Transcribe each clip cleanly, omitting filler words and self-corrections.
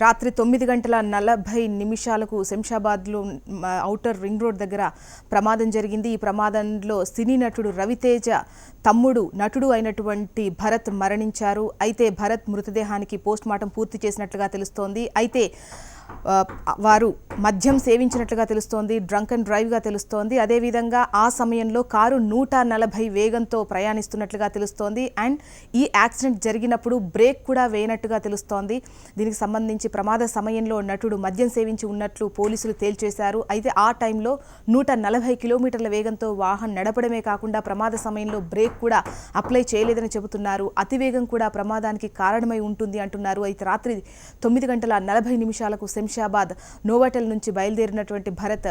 రాత్రి 9:40 శంషాబాద్లో outer ring road దగ్గర ప్రమాదం జరిగింది. ఈ ప్రమాదంలో సినీ నటుడు రవితేజ తమ్ముడు నటుడు అయినటువంటి భరత్ మరణించారు. అయితే భరత్ మృతదేహానికి పోస్ట్మార్టం పూర్తి చేసినట్లుగా తెలుస్తోంది. అయితే వారు మద్యం సేవించినట్లుగా తెలుస్తోంది, డ్రంక్ అండ్ డ్రైవ్గా తెలుస్తోంది. అదేవిధంగా ఆ సమయంలో కారు 140 వేగంతో ప్రయాణిస్తున్నట్లుగా తెలుస్తోంది. అండ్ ఈ యాక్సిడెంట్ జరిగినప్పుడు బ్రేక్ కూడా వేయనట్టుగా తెలుస్తోంది. దీనికి సంబంధించి ప్రమాద సమయంలో నటుడు మద్యం సేవించి ఉన్నట్లు పోలీసులు తేల్చేశారు. అయితే ఆ టైంలో 140 కిలోమీటర్ల వేగంతో వాహనం నడపడమే కాకుండా ప్రమాద సమయంలో బ్రేక్ కూడా అప్లై చేయలేదని చెబుతున్నారు. అతివేగం కూడా ప్రమాదానికి కారణమై ఉంటుంది అంటున్నారు. అయితే రాత్రి 9:40 శంషాబాద్ నోవాటెల్ నుంచి బయలుదేరినటువంటి భరత్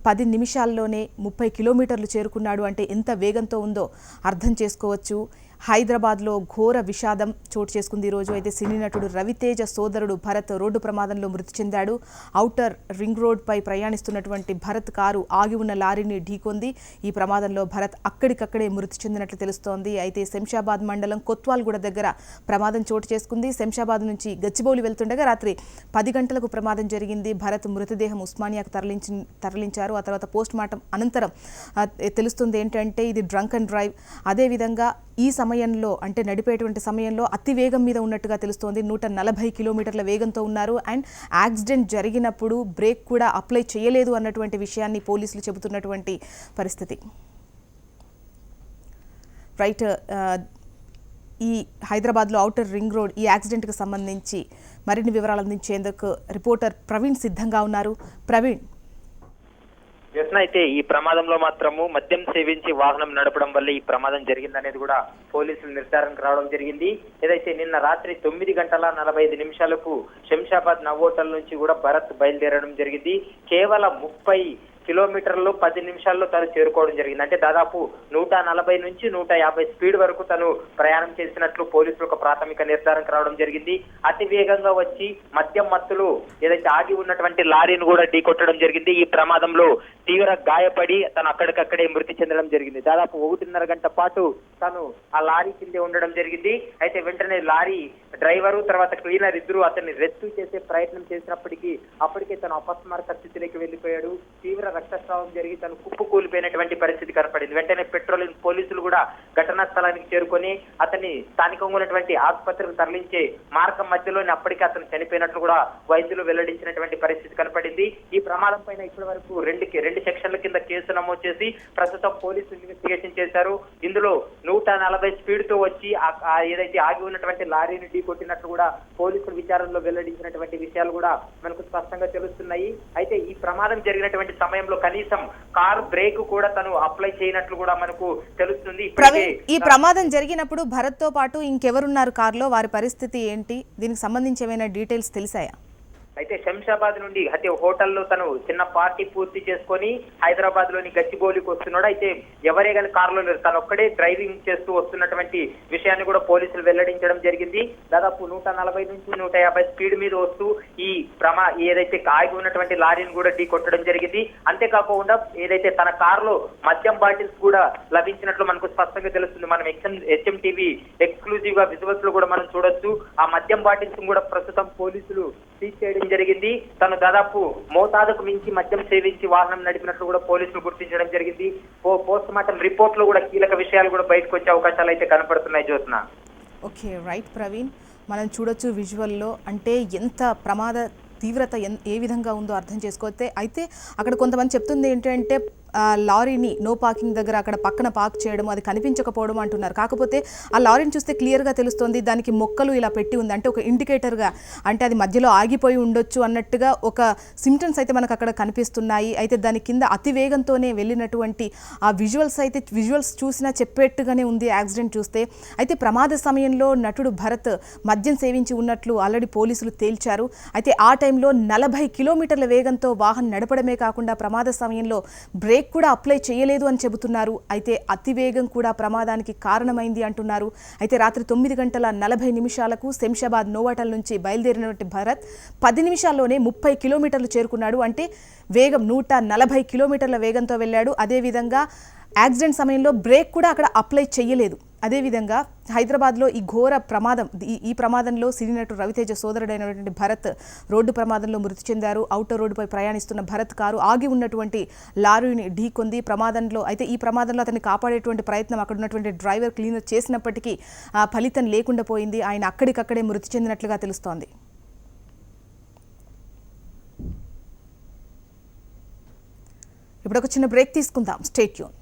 10 నిమిషాల్లోనే 30 కిలోమీటర్లు చేరుకున్నాడు. అంటే ఎంత వేగంతో ఉందో అర్థం చేసుకోవచ్చు. హైదరాబాద్లో ఘోర విషాదం చోటు చేసుకుంది ఈరోజు. అయితే సినీ నటుడు రవితేజ సోదరుడు భరత్ రోడ్డు ప్రమాదంలో మృతి చెందాడు. ఔటర్ రింగ్ రోడ్పై ప్రయాణిస్తున్నటువంటి భరత్ కారు ఆగి ఉన్న లారీని ఢీకొంది. ఈ ప్రమాదంలో భరత్ అక్కడికక్కడే మృతి చెందినట్లు తెలుస్తోంది. అయితే శంషాబాద్ మండలం కొత్వాల్గూడ దగ్గర ప్రమాదం చోటు చేసుకుంది. శంషాబాద్ నుంచి గచ్చిబౌలి వెళ్తుండగా రాత్రి 10 గంటలకు ప్రమాదం జరిగింది. భరత్ మృతదేహం ఉస్మానియాకు తరలించారు. ఆ తర్వాత పోస్ట్మార్టం అనంతరం తెలుస్తుంది ఏంటంటే ఇది డ్రంక్ అండ్ డ్రైవ్. అదేవిధంగా ఈ సమయంలో అంటే నడిపేటువంటి సమయంలో అతి వేగం మీద ఉన్నట్టుగా తెలుస్తోంది. 140 కిలోమీటర్ల వేగంతో ఉన్నారు. అండ్ యాక్సిడెంట్ జరిగినప్పుడు బ్రేక్ కూడా అప్లై చేయలేదు అన్నటువంటి విషయాన్ని పోలీసులు చెబుతున్నటువంటి పరిస్థితి. రైట్, ఈ హైదరాబాద్లో ఔటర్ రింగ్ రోడ్ ఈ యాక్సిడెంట్కి సంబంధించి మరిన్ని వివరాలు అందించేందుకు రిపోర్టర్ ప్రవీణ్ సిద్ధంగా ఉన్నారు. ప్రవీణ్, అయితే ఈ ప్రమాదంలో మాత్రము మద్యం సేవించి వాహనం నడపడం వల్ల ఈ ప్రమాదం జరిగిందనేది కూడా పోలీసులు నిర్ధారణకు రావడం జరిగింది. ఏదైతే నిన్న రాత్రి 9:45 శంషాబాద్ నవోటల్ నుంచి కూడా భరత్ బయలుదేరడం జరిగింది. కేవలం 30 కిలోమీటర్లు 10 నిమిషాల్లో తను చేరుకోవడం జరిగింది. అంటే దాదాపు 140 నుంచి 150 స్పీడ్ వరకు తను ప్రయాణం చేసినట్లు పోలీసులకు ప్రాథమిక నిర్ధారణకు రావడం జరిగింది. అతి వేగంగా వచ్చి మద్యం మత్తులు ఏదైతే ఆగి ఉన్నటువంటి లారీని కూడా ఢీకొట్టడం జరిగింది. ఈ ప్రమాదంలో తీవ్ర గాయపడి తను అక్కడికక్కడే మృతి చెందడం జరిగింది. దాదాపు 1.5 గంట పాటు తను ఆ లారీ కిందే ఉండడం జరిగింది. అయితే వెంటనే లారీ డ్రైవరు తర్వాత క్లీనర్ ఇద్దరు అతన్ని రెస్క్యూ చేసే ప్రయత్నం చేసినప్పటికీ అప్పటికే తను అపస్మారక స్థితిలోకి వెళ్లిపోయాడు. తీవ్ర రక్తస్రావం జరిగి తను కుప్పు కూలిపోయినటువంటి పరిస్థితి కనపడింది. వెంటనే పెట్రోలింగ్ పోలీసులు కూడా ఘటనా స్థలానికి చేరుకొని అతన్ని స్థానికంగా ఉన్నటువంటి ఆసుపత్రికి తరలించే మార్గం మధ్యలోనే అప్పటికే అతను చనిపోయినట్లు కూడా వైద్యులు వెల్లడించినటువంటి పరిస్థితి కనపడింది. ఈ ప్రమాదం పైన ఇప్పటి వరకు రెండు సెక్షన్ల కింద కేసు నమోదు చేసి ప్రస్తుతం పోలీసులు ఇన్వెస్టిగేషన్ చేశారు. ఇందులో 140 స్పీడ్ తో వచ్చి ఏదైతే ఆగి ఉన్నటువంటి లారీని ఢీకొట్టినట్లు కూడా పోలీసులు విచారణలో వెల్లడించినటువంటి విషయాలు కూడా మనకు స్పష్టంగా తెలుస్తున్నాయి. అయితే ఈ ప్రమాదం జరిగినటువంటి సమయంలో కనీసం కారు బ్రేక్ కూడా తను అప్లై చేయనట్లు కూడా మనకు తెలుస్తుంది. ఈ ప్రమాదం జరిగినప్పుడు భరత్ తో పాటు ఇంకెవరున్నారు కారులో, వారి పరిస్థితి ఏంటి, దీనికి సంబంధించి ఏమైనా డీటెయిల్స్ తెలిసాయా? అయితే శంషాబాద్ నుండి అయితే హోటల్లో తను చిన్న పార్టీ పూర్తి చేసుకొని హైదరాబాద్ లోని గచ్చిబౌలికి వస్తున్నాడు. అయితే ఎవరే కానీ కారులో లేరు, తను ఒక్కడే డ్రైవింగ్ చేస్తూ వస్తున్నటువంటి విషయాన్ని కూడా పోలీసులు వెల్లడించడం జరిగింది. దాదాపు 140 నుంచి 150 స్పీడ్ మీద వస్తూ ఈ ఏదైతే ఆగి ఉన్నటువంటి లారీని కూడా ఢీ కొట్టడం జరిగింది. అంతేకాకుండా ఏదైతే తన కారులో మద్యం బాటిల్స్ కూడా లభించినట్లు మనకు స్పష్టంగా తెలుస్తుంది. మనం హెచ్ఎం టీవీ ఎక్స్క్లూజివ్ గా విజువల్స్ లో కూడా మనం చూడొచ్చు. ఆ మద్యం బాటిల్స్ కూడా ప్రస్తుతం పోలీసులు సీజ్ చేయడం జరిగింది. తను దాదాపు మోతాదుకు మించి మద్యం సేవించి వాహనం నడిపినట్లు కూడా పోలీసులు గుర్తించడం జరిగింది. పోస్ట్ మార్టం రిపోర్ట్ లో కూడా కీలక విషయాలు కూడా బయటకు వచ్చే అవకాశాలు అయితే కనపడుతున్నాయి. జ్యోత్న, ఓకే, రైట్ ప్రవీణ్, మనం చూడొచ్చు విజువల్లో. అంటే ఎంత ప్రమాద తీవ్రత ఏ విధంగా ఉందో అర్థం చేసుకోవచ్చు. అయితే అక్కడ కొంతమంది చెప్తుంది ఏంటంటే లారీని నో పార్కింగ్ దగ్గర అక్కడ పక్కన పార్క్ చేయడం, అది కనిపించకపోవడం అంటున్నారు. కాకపోతే ఆ లారీని చూస్తే క్లియర్గా తెలుస్తోంది దానికి మొక్కలు ఇలా పెట్టి ఉంది. అంటే ఒక ఇండికేటర్గా, అంటే అది మధ్యలో ఆగిపోయి ఉండొచ్చు అన్నట్టుగా ఒక సిమ్టమ్స్ అయితే మనకు అక్కడ కనిపిస్తున్నాయి. అయితే దాని కింద అతి వేగంతోనే వెళ్ళినటువంటి ఆ విజువల్స్ చూసినా చెప్పేట్టుగానే ఉంది యాక్సిడెంట్ చూస్తే. అయితే ప్రమాద సమయంలో నటుడు భరత్ మద్యం సేవించి ఉన్నట్లు ఆల్రెడీ పోలీసులు తేల్చారు. అయితే ఆ టైంలో 40 కిలోమీటర్ల వేగంతో వాహనం నడపడమే కాకుండా ప్రమాద సమయంలో బ్రేక్ కూడా అప్లై చేయలేదు అని చెబుతున్నారు. అయితే అతివేగం కూడా ప్రమాదానికి కారణమైంది అంటున్నారు. అయితే రాత్రి 9:40 శంషాబాద్ నోవాటల్ నుంచి బయలుదేరినటువంటి భరత్ 10 నిమిషాల్లోనే 30 కిలోమీటర్లు చేరుకున్నాడు. అంటే వేగం 140 కిలోమీటర్ల వేగంతో వెళ్ళాడు. అదేవిధంగా యాక్సిడెంట్ సమయంలో బ్రేక్ కూడా అక్కడ అప్లై చేయలేదు. అదేవిధంగా హైదరాబాద్లో ఈ ఘోర ప్రమాదం ఈ ప్రమాదంలో సినీ నటుడు రవితేజ సోదరుడైనటువంటి భరత్ రోడ్డు ప్రమాదంలో మృతి చెందారు. ఔటర్ రోడ్డుపై ప్రయాణిస్తున్న భరత్ కారు ఆగి ఉన్నటువంటి లారీని ఢీకొంది. ప్రమాదంలో అయితే ఈ ప్రమాదంలో అతన్ని కాపాడేటువంటి ప్రయత్నం అక్కడ ఉన్నటువంటి డ్రైవర్ క్లీనర్ చేసినప్పటికీ ఫలితం లేకుండా పోయింది. ఆయన అక్కడికక్కడే మృతి చెందినట్లుగా తెలుస్తోంది. ఇప్పుడు ఒక చిన్న బ్రేక్ తీసుకుందాం. Stay tune.